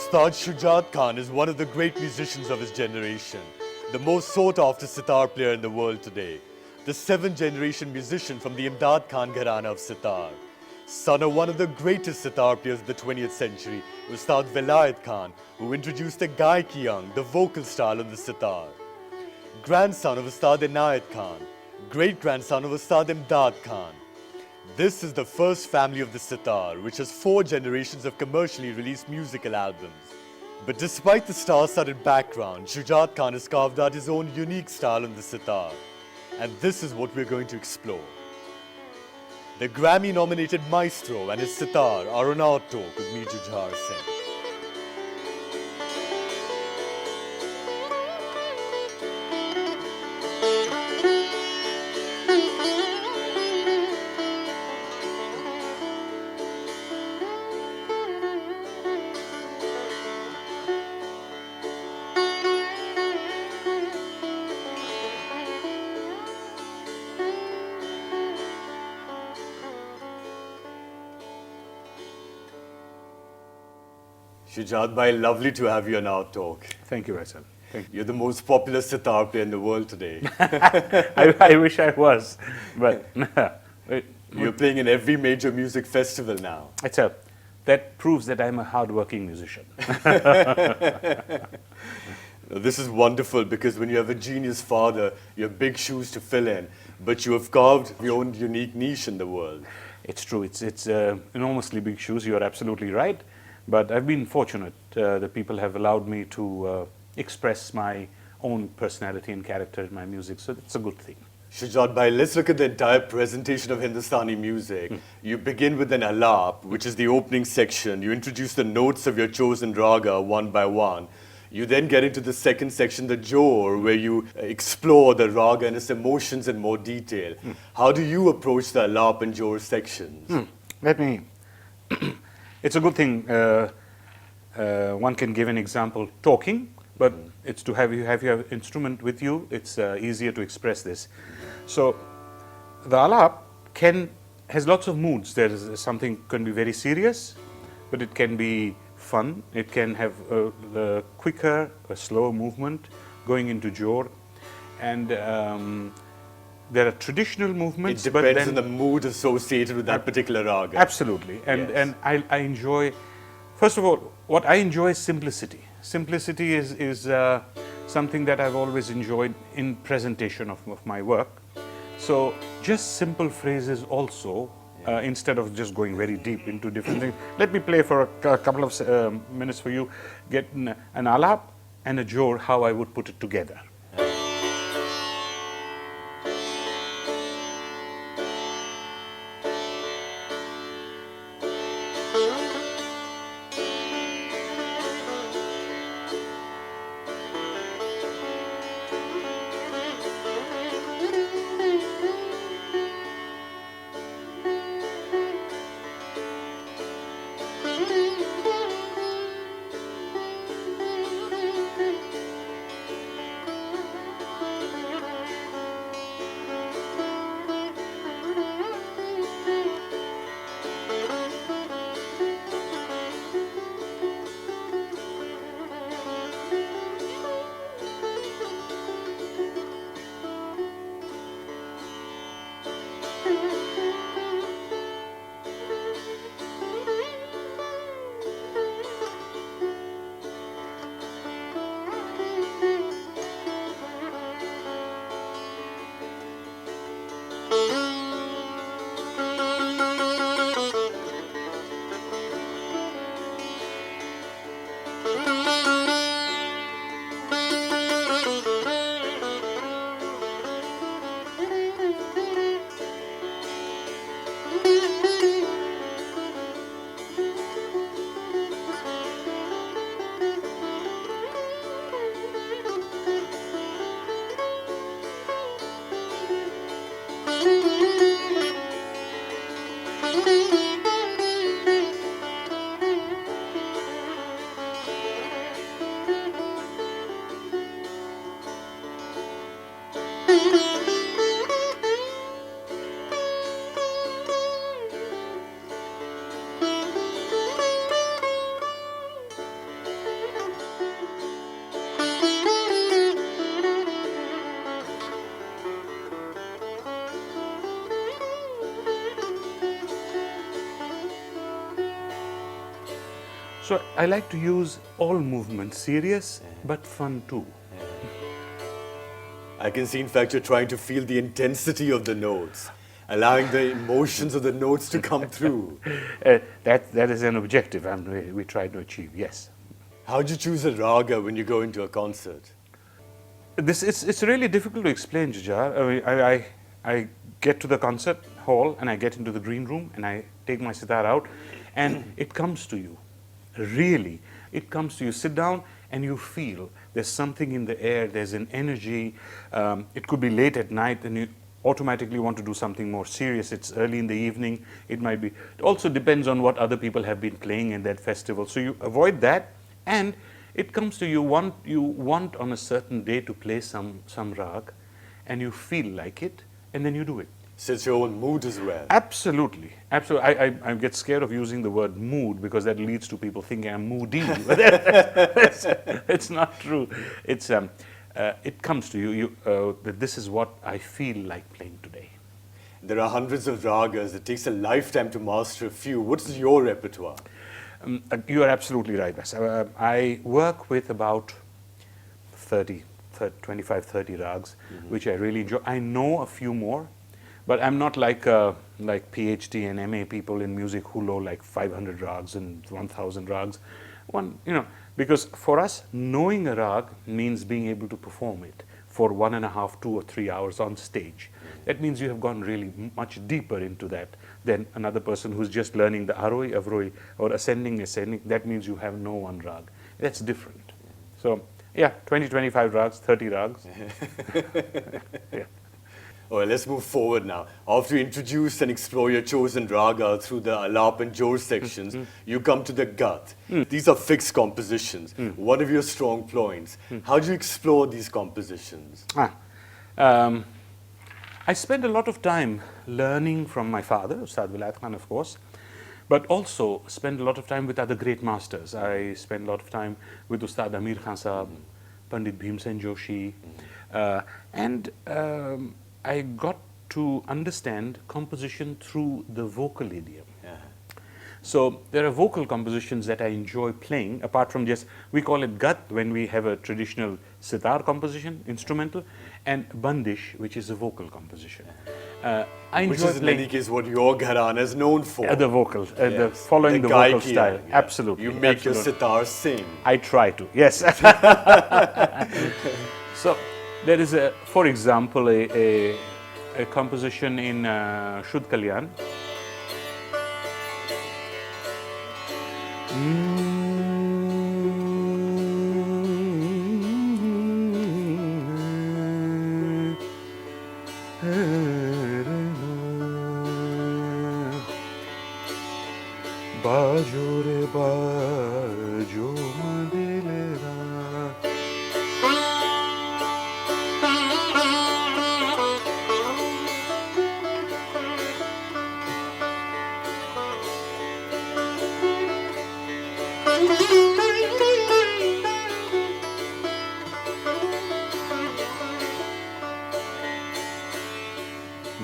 Ustad Shujaat Khan is one of the great musicians of his generation, the most sought-after sitar player in the world today, the seventh-generation musician from the Imdad Khan Gharana of sitar, son of one of the greatest sitar players of the 20th century, Ustad Velayat Khan, who introduced the gaiki, the vocal style on the sitar, grandson of Ustad Inayat Khan, great-grandson of Ustad Imdad Khan. This is the first family of the sitar, which has 4 generations of commercially released musical albums. But despite the star-studded background, Shujaat Khan has carved out his own unique style on the sitar. And this is what we're going to explore. The Grammy-nominated maestro and his sitar are on our talk with me, Jujhar Singh. Shujaat bhai, lovely to have you on our talk. Thank you, Raisal. Thank you. You're the most popular sitar player in the world today. I wish I was, but You're playing in every major music festival now. that proves that I'm a hard-working musician. This is wonderful because when you have a genius father, you have big shoes to fill in, but you have carved your own unique niche in the world. It's true. It's enormously big shoes. You are absolutely right. But I've been fortunate that people have allowed me to express my own personality and character in my music, so it's a good thing. Shujaat bhai, let's look at the entire presentation of Hindustani music. You begin with an Alap, which is the opening section. You introduce the notes of your chosen Raga one by one. You then get into the second section, the Jor, where you explore the Raga and its emotions in more detail. How do you approach the Alap and Jor sections? It's a good thing. One can give an example talking, but it's to have your instrument with you. It's easier to express this. So the Alap has lots of moods. There is something can be very serious, but it can be fun. It can have a quicker, a slower movement going into Jor, and there are traditional movements. It depends on the mood associated with that particular raga. Absolutely. And I enjoy, first of all, what I enjoy is simplicity. Simplicity is something that I've always enjoyed in presentation of my work. So just simple phrases also, instead of just going very deep into different things. Let me play for a couple of minutes for you, get an Alap and a Jor, how I would put it together. So I like to use all movements, serious but fun too. I can see, in fact, you're trying to feel the intensity of the notes, allowing the emotions of the notes to come through. That is an objective we try to achieve, yes. How do you choose a raga when you go into a concert? It's really difficult to explain, Jujhar. I mean, I get to the concert hall and I get into the green room and I take my sitar out and it comes to you. Really, it comes to you. Sit down and you feel there's something in the air, there's an energy. It could be late at night and you automatically want to do something more serious. It's early in the evening. It might be. It also depends on what other people have been playing in that festival. So you avoid that, and it comes to you want on a certain day to play some rag, and you feel like it, and then you do it. So it's your own mood as well. Absolutely, absolutely. I get scared of using the word mood because that leads to people thinking I'm moody. It's not true. It's it comes to you that this is what I feel like playing today. There are hundreds of ragas. It takes a lifetime to master a few. What's your repertoire? You are absolutely right, Bas. I work with about 25, 30 rags, which I really enjoy. I know a few more, but I'm not like PhD and MA people in music who know like 500 rags and 1,000 rags. Because for us, knowing a rag means being able to perform it for 1.5, 2 or 3 hours on stage. That means you have gone really much deeper into that than another person who's just learning the aroi, avroi, or ascending. That means you have no one rag. That's different. So, yeah, 20, 25 rags, 30 rags. Yeah. All right, let's move forward now. After you introduce and explore your chosen raga through the Alap and Jor sections, you come to the Gat. These are fixed compositions. One of your strong points. How do you explore these compositions? I spent a lot of time learning from my father, Ustad Shujaat Khan, of course, but also spent a lot of time with other great masters. I spent a lot of time with Ustad Amir Khan Sahab, Pandit Bhimsen Joshi, and I got to understand composition through the vocal idiom. So there are vocal compositions that I enjoy playing, apart from just, we call it gat when we have a traditional sitar composition, instrumental, and bandish, which is a vocal composition. I enjoy which is in any case what your gharana is known for. The vocal, following the vocal style. Yeah. Absolutely. You make absolutely. your sitar sing. I try to, yes. So there is, for example, a composition in Shuddh Kalyan. Bajo re bajo madilera.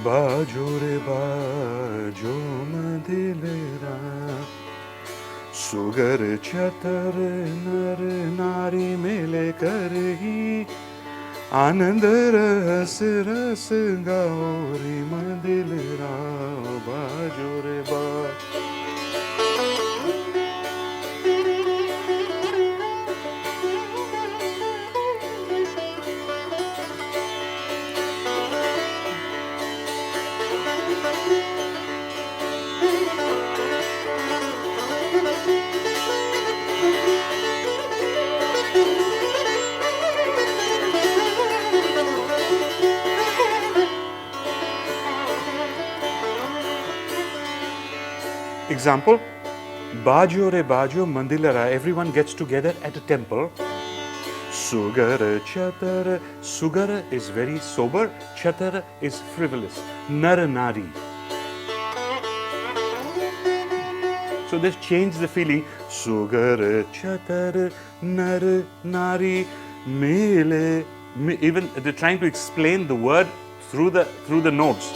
Bajo re bajo madilera, sugar chatar nar nari mile karhi, anand ras ras gauri madilera, bajo re bajo. Example, Bajo re bajo mandilara, everyone gets together at a temple. Sugara chatara, sugara is very sober, chatara is frivolous, nara nari. So this changes the feeling. Sugara chatara, nara nari, mele. Even they're trying to explain the word through the notes.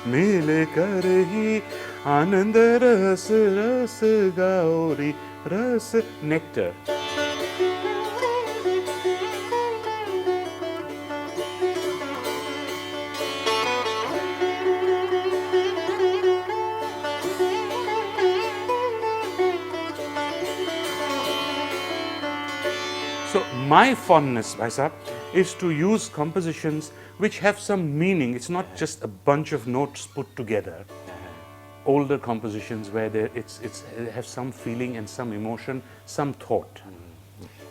Mele karhi, Anand ras ras gauri ras nectar. So my fondness, Bhai Sahab, is to use compositions which have some meaning. It's not just a bunch of notes put together. Older compositions where it has some feeling and some emotion, some thought.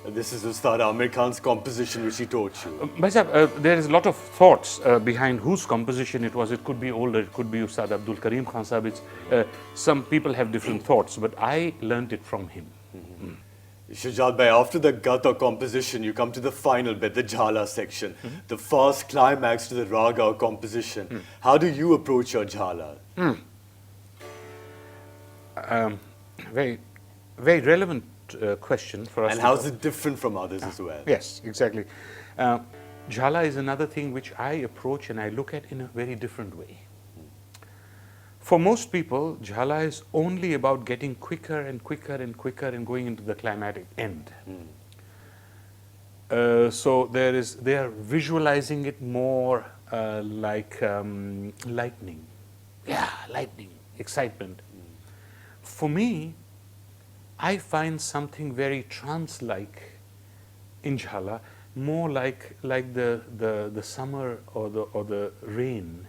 This is Ustad Amir Khan's composition which he taught you. Bhai Sahab, there is a lot of thoughts behind whose composition it was. It could be older, it could be Ustad Abdul Karim Khan Sahab. Some people have different thoughts, but I learnt it from him. Shujaat bhai, after the Gata composition, you come to the final bit, the Jhala section, the fast climax to the Raga composition. How do you approach your Jhala? Very, very relevant question for us. And how is it different from others as well? Yes, exactly. Jhala is another thing which I approach and I look at in a very different way. For most people, Jhala is only about getting quicker and quicker and quicker and going into the climatic end. So they are visualizing it more like lightning. Yeah, lightning, excitement. For me, I find something very trance-like in Jhala, more like the summer or the rain,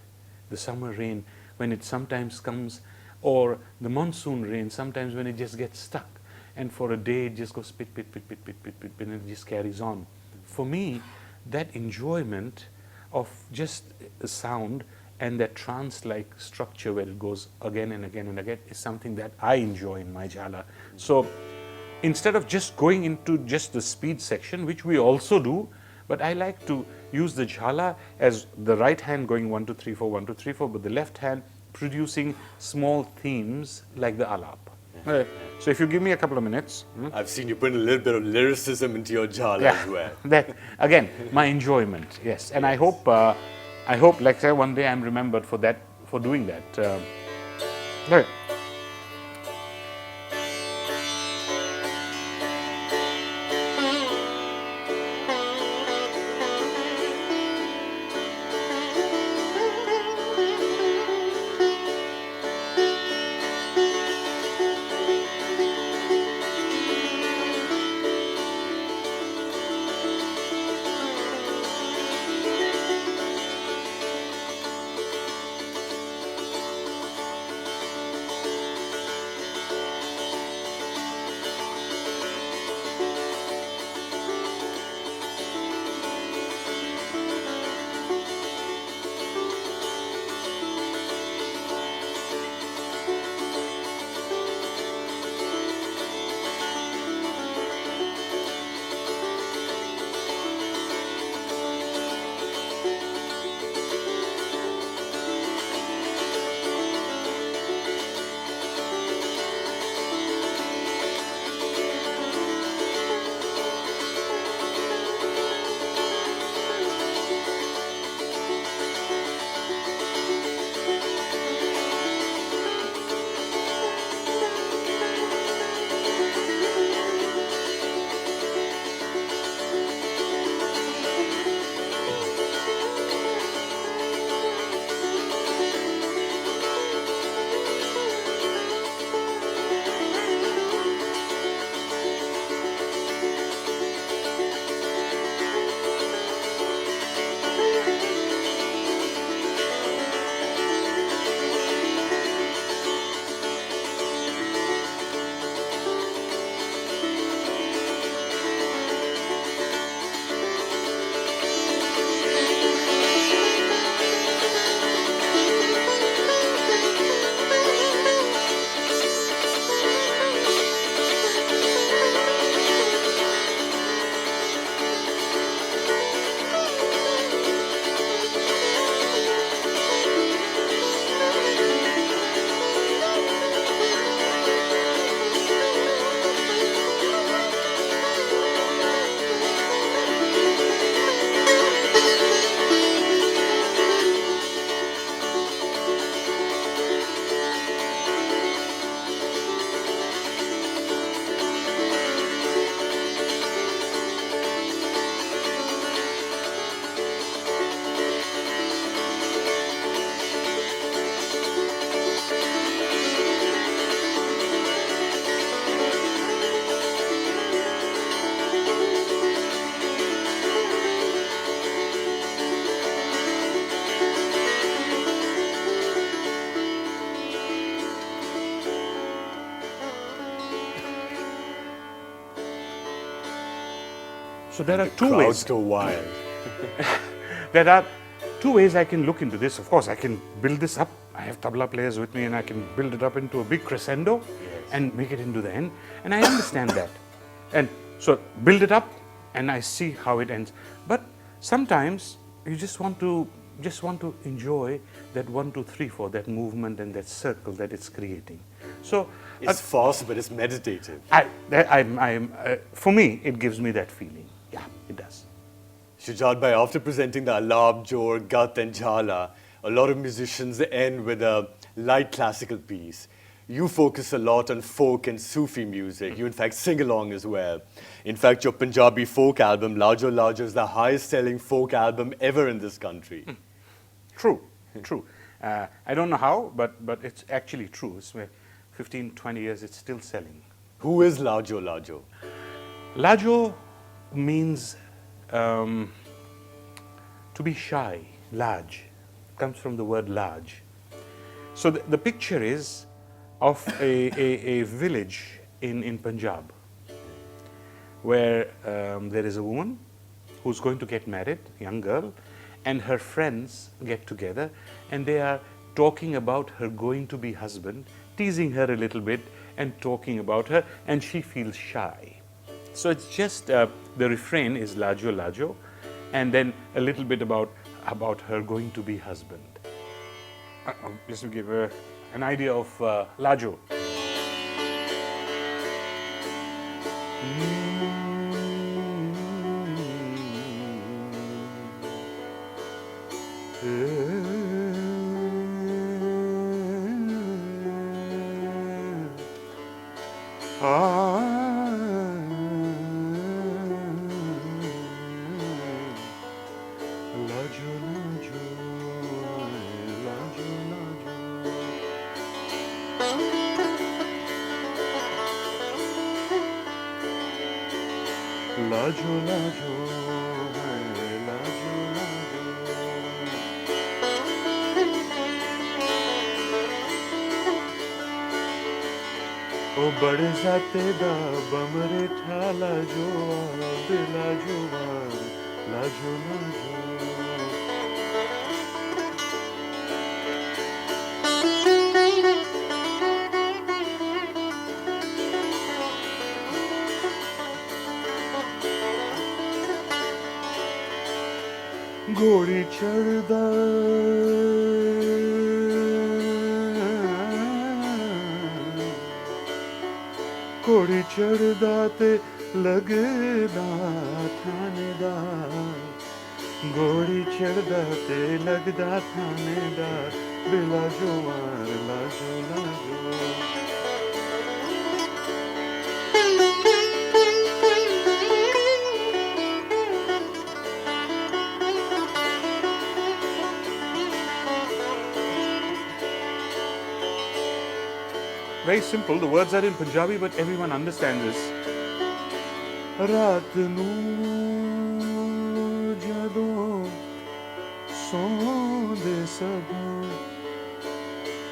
the summer rain when it sometimes comes, or the monsoon rain sometimes when it just gets stuck, and for a day it just goes pit pit pit pit pit pit pit, and it just carries on. For me, that enjoyment of just the sound and that trance-like structure where it goes again and again and again is something that I enjoy in my Jhala. So instead of just going into just the speed section, which we also do, but I like to use the Jhala as the right hand going 1, 2, 3, 4, 1, 2, 3, 4, but the left hand producing small themes like the Alap. So if you give me a couple of minutes. I've seen you put a little bit of lyricism into your Jhala as well. That, again, my enjoyment, yes. And I hope, like say, one day I'm remembered for that, for doing that. Right. So there are two Crowds ways. go wild. There are two ways I can look into this. Of course, I can build this up. I have tabla players with me and I can build it up into a big crescendo and make it into the end. And I understand that. And so build it up and I see how it ends. But sometimes you just want to enjoy that 1, 2, 3, 4, that movement and that circle that it's creating. So It's fast, but it's meditative. for me, it gives me that feeling. Yeah, it does. Shujaat bhai, after presenting the Alap, Jor, Gat and Jhala, a lot of musicians end with a light classical piece. You focus a lot on folk and Sufi music. You in fact sing along as well. In fact, your Punjabi folk album, Lajo Lajo, is the highest selling folk album ever in this country. True, true. I don't know how, but it's actually true. It's 15, 20 years, it's still selling. Who is Lajo Lajo? Lajo means to be shy, Laj, comes from the word Laj. So the picture is of a village in Punjab where there is a woman who's going to get married, young girl, and her friends get together and they are talking about her going to be husband, teasing her a little bit and talking about her, and she feels shy. So it's just the refrain is Lajo Lajo, and then a little bit about her going to be husband. Just to give an idea of Lajo. Lajo, lajo, lajo, lajo. O bade zate da bamre tha lajo, de lajo, lajo, lajo. घोड़ी चढ़दा घोड़ी चढ़दा ते लगदा थानेदार घोड़ी चढ़दा ते लगदा थानेदार बिला जोवार Lajo Lajo Very simple. The words are in Punjabi, but everyone understands this. Raat nu jadon sonde sab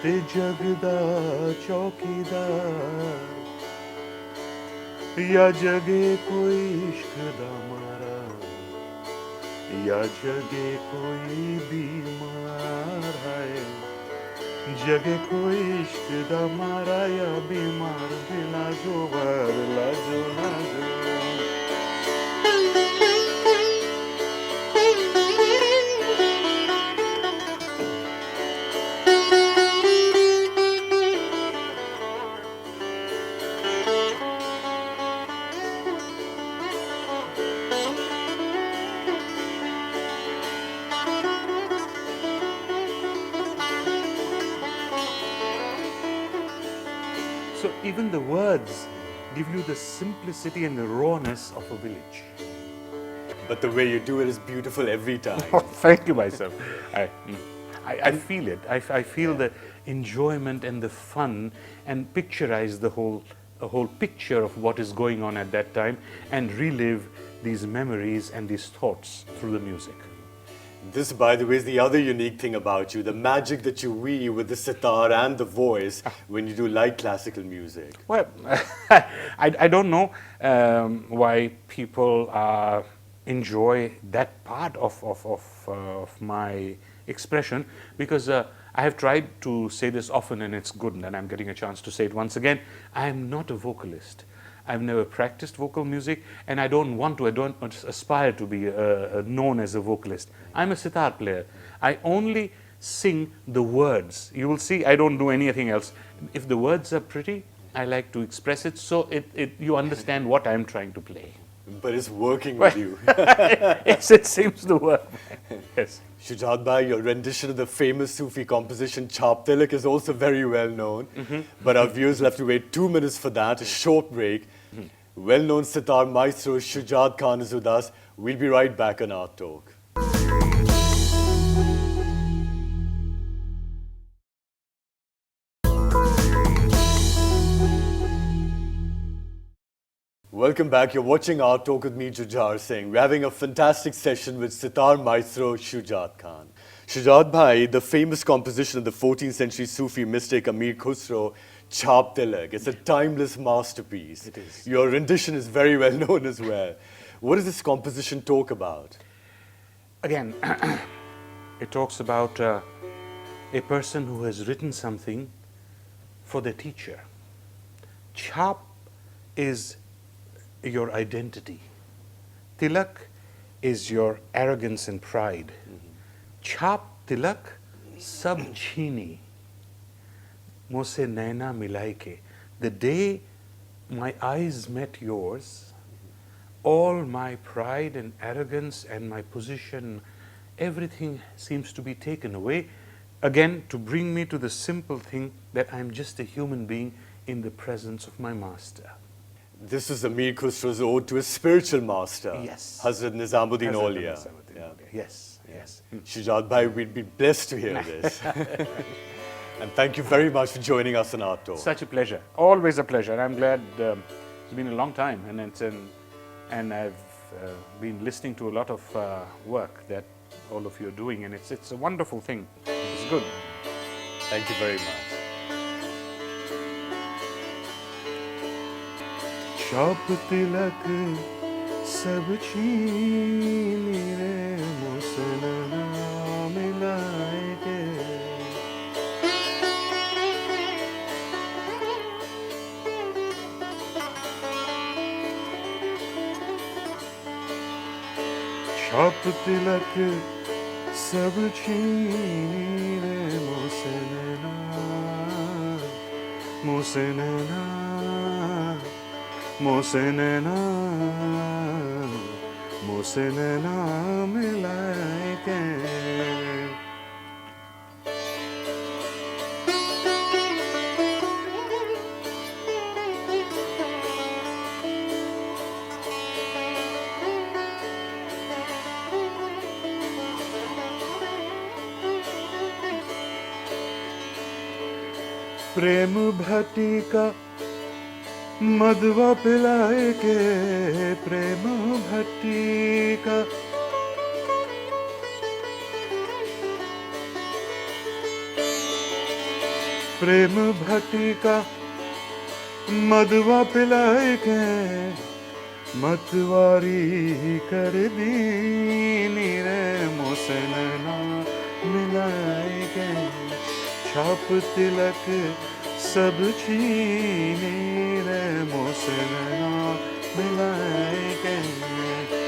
te jagda chaukidar ya jage koi ishq da mara ya jage koi bimar hai जगे कोई इश्क दा मारा या बीमार बिला जोवार Lajo Lajo So even the words give you the simplicity and the rawness of a village. But the way you do it is beautiful every time. Oh, thank you, myself. I feel it. I feel the enjoyment and the fun and picturize a whole picture of what is going on at that time and relive these memories and these thoughts through the music. This, by the way, is the other unique thing about you, the magic that you weave with the sitar and the voice when you do light classical music. Well, I don't know why people are enjoy that part of my expression, because I have tried to say this often, and it's good that I'm getting a chance to say it once again. I am not a vocalist. I've never practiced vocal music, and I don't want to. I don't aspire to be known as a vocalist. I'm a sitar player. I only sing the words. You will see I don't do anything else. If the words are pretty, I like to express it so you understand what I'm trying to play. But it's working with you. Yes, it seems to work. Yes. Shujaat bhai, your rendition of the famous Sufi composition Chhaap Tilak is also very well known. But our viewers will have to wait 2 minutes for that, a short break. Well-known sitar maestro Shujaat Khan is with us. We'll be right back on Art Talk. Welcome back. You're watching Art Talk with me, Jujhar Singh. We're having a fantastic session with sitar maestro Shujaat Khan. Shujaat bhai, the famous composition of the 14th century Sufi mystic Amir Khusro, Chhaap Tilak. It's a timeless masterpiece. It is. Your rendition is very well known as well. What does this composition talk about? Again, it talks about a person who has written something for their teacher. Chhaap is your identity. Tilak is your arrogance and pride. Chhaap tilak sab chhini mose naina milai ke. The day my eyes met yours, all my pride and arrogance and my position, everything seems to be taken away, again to bring me to the simple thing that I'm just a human being in the presence of my master. This is Amir Khusro's ode to a spiritual master, Yes. Hazrat Nizamuddin Hazrat Aulia. Nizamuddin Yeah. Aulia. Yes, yes. Shujaat bhai, we'd be blessed to hear this. And thank you very much for joining us on Art Talk. Such a pleasure. Always a pleasure. I'm glad it's been a long time, and and I've been listening to a lot of work that all of you are doing, and it's a wonderful thing. It's good. Thank you very much. Chhaap tilak sab chheen re musna milai ke. Chhaap tilak sab chheen re musna musna milai ke. प्रेम भट्टी का मधवा पिलाए के, प्रेम भट्टी का प्रेम भट्टी का मधवा पिलाए के, मतवारी कर दी रे मुसलना मिलाए के. छाप तिलक सब छीने रे मुसलना मिलाए के.